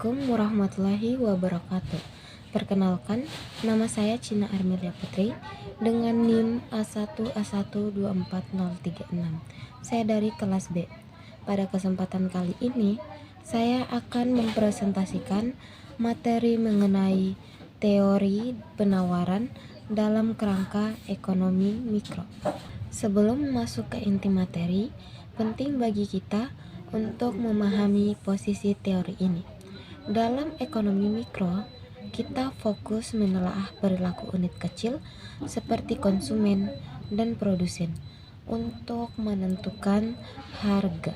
Assalamualaikum warahmatullahi wabarakatuh. Perkenalkan, nama saya Cina Armelia Putri dengan NIM A1A1240036. Saya dari kelas B. Pada kesempatan kali ini, saya akan mempresentasikan materi mengenai teori penawaran dalam kerangka ekonomi mikro. Sebelum masuk ke inti materi, penting bagi kita untuk memahami posisi teori ini. Dalam ekonomi mikro, kita fokus menelaah perilaku unit kecil seperti konsumen dan produsen untuk menentukan harga.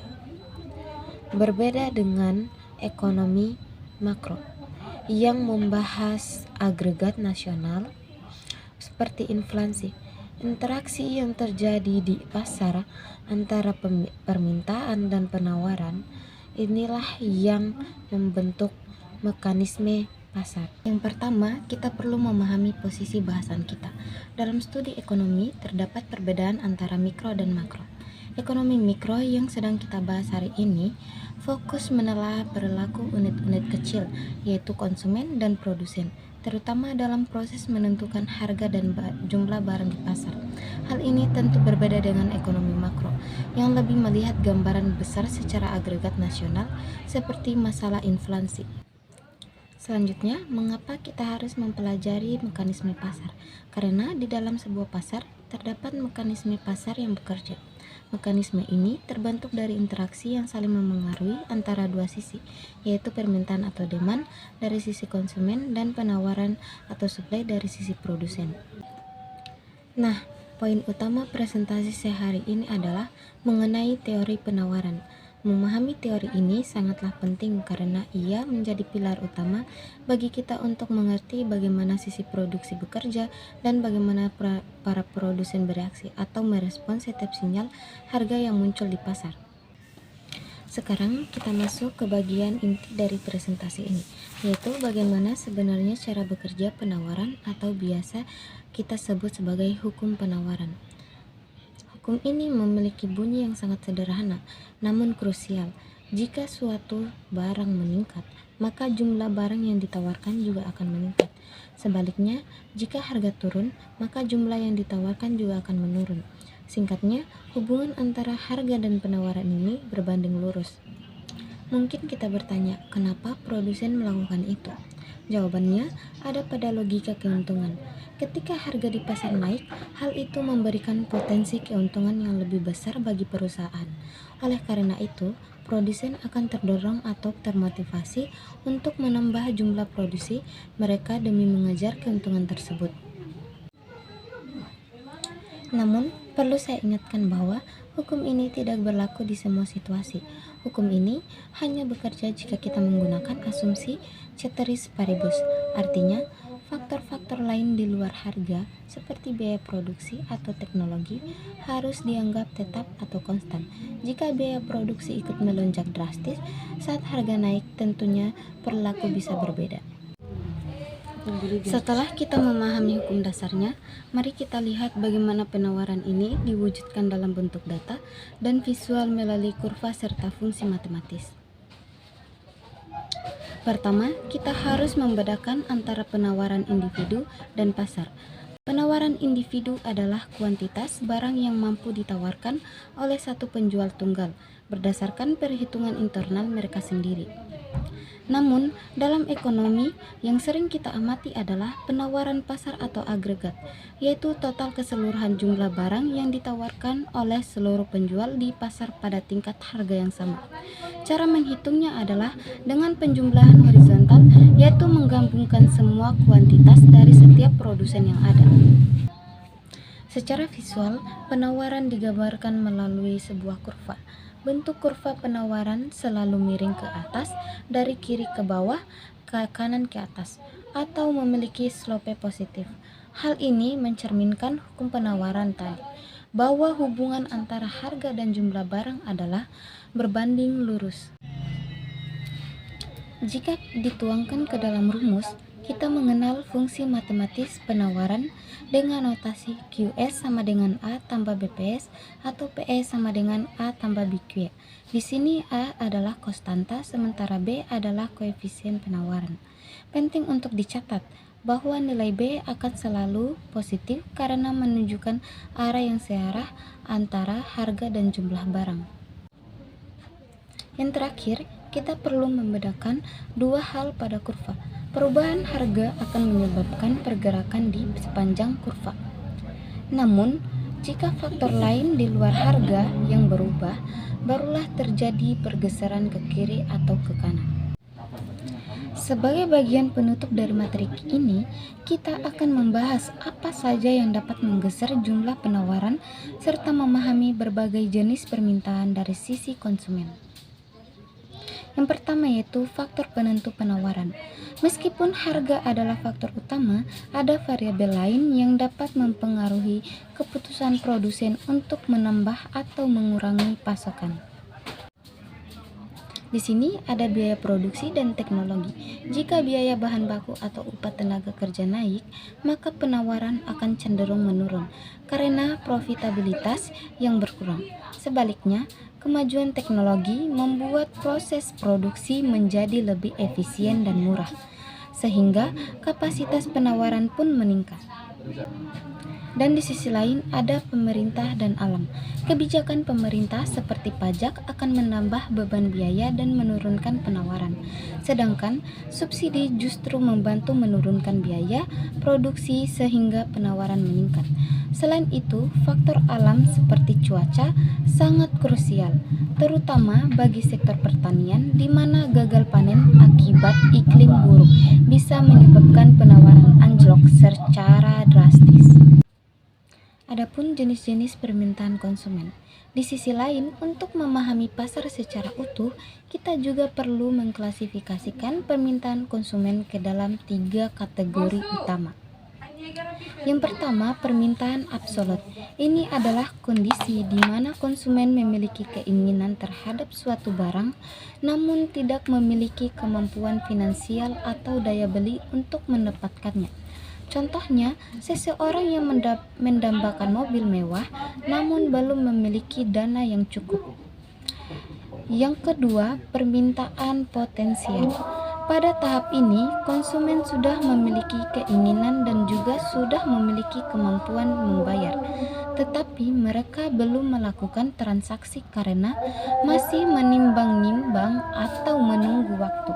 Berbeda dengan ekonomi makro yang membahas agregat nasional seperti inflasi. Interaksi yang terjadi di pasar antara permintaan dan penawaran inilah yang membentuk mekanisme pasar. Yang pertama, kita perlu memahami posisi bahasan kita. Dalam studi ekonomi terdapat perbedaan antara mikro dan makro. Ekonomi mikro yang sedang kita bahas hari ini fokus menelaah perilaku unit-unit kecil, yaitu konsumen dan produsen, terutama dalam proses menentukan harga dan jumlah barang di pasar. Hal ini tentu berbeda dengan ekonomi makro, yang lebih melihat gambaran besar secara agregat nasional seperti masalah inflasi. Selanjutnya, mengapa kita harus mempelajari mekanisme pasar? Karena di dalam sebuah pasar terdapat mekanisme pasar yang bekerja. Mekanisme ini terbentuk dari interaksi yang saling memengaruhi antara dua sisi, yaitu permintaan atau demand dari sisi konsumen dan penawaran atau supply dari sisi produsen. Nah, poin utama presentasi saya hari ini adalah mengenai teori penawaran. Memahami teori ini sangatlah penting karena ia menjadi pilar utama bagi kita untuk mengerti bagaimana sisi produksi bekerja dan bagaimana para produsen bereaksi atau merespons setiap sinyal harga yang muncul di pasar. Sekarang kita masuk ke bagian inti dari presentasi ini, yaitu bagaimana sebenarnya cara bekerja penawaran atau biasa kita sebut sebagai hukum penawaran. Hukum ini memiliki bunyi yang sangat sederhana, namun krusial. Jika suatu barang meningkat, maka jumlah barang yang ditawarkan juga akan meningkat. Sebaliknya, jika harga turun, maka jumlah yang ditawarkan juga akan menurun. Singkatnya, hubungan antara harga dan penawaran ini berbanding lurus. Mungkin kita bertanya, kenapa produsen melakukan itu? Jawabannya ada pada logika keuntungan. Ketika harga di pasar naik, hal itu memberikan potensi keuntungan yang lebih besar bagi perusahaan. Oleh karena itu, produsen akan terdorong atau termotivasi untuk menambah jumlah produksi mereka demi mengejar keuntungan tersebut. Namun, perlu saya ingatkan bahwa hukum ini tidak berlaku di semua situasi. Hukum ini hanya bekerja jika kita menggunakan asumsi ceteris paribus, artinya faktor-faktor lain di luar harga seperti biaya produksi atau teknologi harus dianggap tetap atau konstan. Jika biaya produksi ikut melonjak drastis saat harga naik, tentunya perilaku bisa berbeda. Setelah kita memahami hukum dasarnya, mari kita lihat bagaimana penawaran ini diwujudkan dalam bentuk data dan visual melalui kurva serta fungsi matematis. Pertama, kita harus membedakan antara penawaran individu dan pasar. Penawaran individu adalah kuantitas barang yang mampu ditawarkan oleh satu penjual tunggal berdasarkan perhitungan internal mereka sendiri. Namun, dalam ekonomi yang sering kita amati adalah penawaran pasar atau agregat, yaitu total keseluruhan jumlah barang yang ditawarkan oleh seluruh penjual di pasar pada tingkat harga yang sama. Cara menghitungnya adalah dengan penjumlahan horizontal, yaitu menggabungkan semua kuantitas dari setiap produsen yang ada. Secara visual, penawaran digambarkan melalui sebuah kurva. Bentuk kurva penawaran selalu miring ke atas, dari kiri ke bawah, ke kanan ke atas, atau memiliki slope positif. Hal ini mencerminkan hukum penawaran tadi, bahwa hubungan antara harga dan jumlah barang adalah berbanding lurus. Jika dituangkan ke dalam rumus, kita mengenal fungsi matematis penawaran dengan notasi QS sama dengan A tambah BPS atau PE sama dengan A tambah BQ. Di sini A adalah konstanta sementara B adalah koefisien penawaran. Penting untuk dicatat bahwa nilai B akan selalu positif karena menunjukkan arah yang searah antara harga dan jumlah barang. Yang terakhir, kita perlu membedakan dua hal pada kurva. Perubahan harga akan menyebabkan pergerakan di sepanjang kurva. Namun, jika faktor lain di luar harga yang berubah, barulah terjadi pergeseran ke kiri atau ke kanan. Sebagai bagian penutup dari materi ini, kita akan membahas apa saja yang dapat menggeser jumlah penawaran serta memahami berbagai jenis permintaan dari sisi konsumen. Yang pertama yaitu faktor penentu penawaran. Meskipun harga adalah faktor utama, ada variabel lain yang dapat mempengaruhi keputusan produsen untuk menambah atau mengurangi pasokan. Di sini ada biaya produksi dan teknologi. Jika biaya bahan baku atau upah tenaga kerja naik, maka penawaran akan cenderung menurun karena profitabilitas yang berkurang. Sebaliknya, kemajuan teknologi membuat proses produksi menjadi lebih efisien dan murah, sehingga kapasitas penawaran pun meningkat. Dan di sisi lain ada pemerintah dan alam. Kebijakan pemerintah seperti pajak akan menambah beban biaya dan menurunkan penawaran. Sedangkan subsidi justru membantu menurunkan biaya produksi sehingga penawaran meningkat. Selain itu, faktor alam seperti cuaca sangat krusial, terutama bagi sektor pertanian di mana gagal panen akibat iklim buruk bisa menyebabkan penawaran anjlok secara drastis. Adapun jenis-jenis permintaan konsumen. Di sisi lain, untuk memahami pasar secara utuh, kita juga perlu mengklasifikasikan permintaan konsumen ke dalam 3 kategori utama. Yang pertama, permintaan absolut. Ini adalah kondisi di mana konsumen memiliki keinginan terhadap suatu barang, namun tidak memiliki kemampuan finansial atau daya beli untuk mendapatkannya. Contohnya, seseorang yang mendambakan mobil mewah namun belum memiliki dana yang cukup. Yang kedua, permintaan potensial. Pada tahap ini, konsumen sudah memiliki keinginan dan juga sudah memiliki kemampuan membayar, tetapi mereka belum melakukan transaksi karena masih menimbang-nimbang atau menunggu waktu.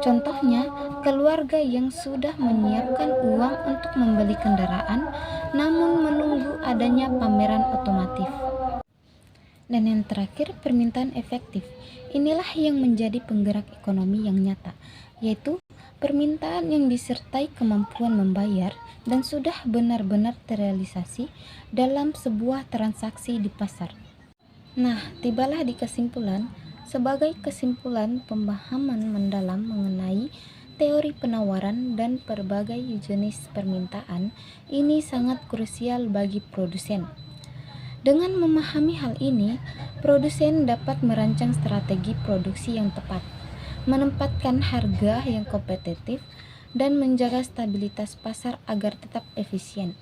Contohnya, keluarga yang sudah menyiapkan uang untuk membeli kendaraan namun menunggu adanya pameran otomotif. Dan yang terakhir, permintaan efektif. Inilah yang menjadi penggerak ekonomi yang nyata, yaitu permintaan yang disertai kemampuan membayar dan sudah benar-benar terrealisasi dalam sebuah transaksi di pasar. Nah, tibalah di kesimpulan. Sebagai kesimpulan pemahaman mendalam mengenai teori penawaran dan berbagai jenis permintaan, ini sangat krusial bagi produsen. Dengan memahami hal ini, produsen dapat merancang strategi produksi yang tepat, menempatkan harga yang kompetitif, dan menjaga stabilitas pasar agar tetap efisien.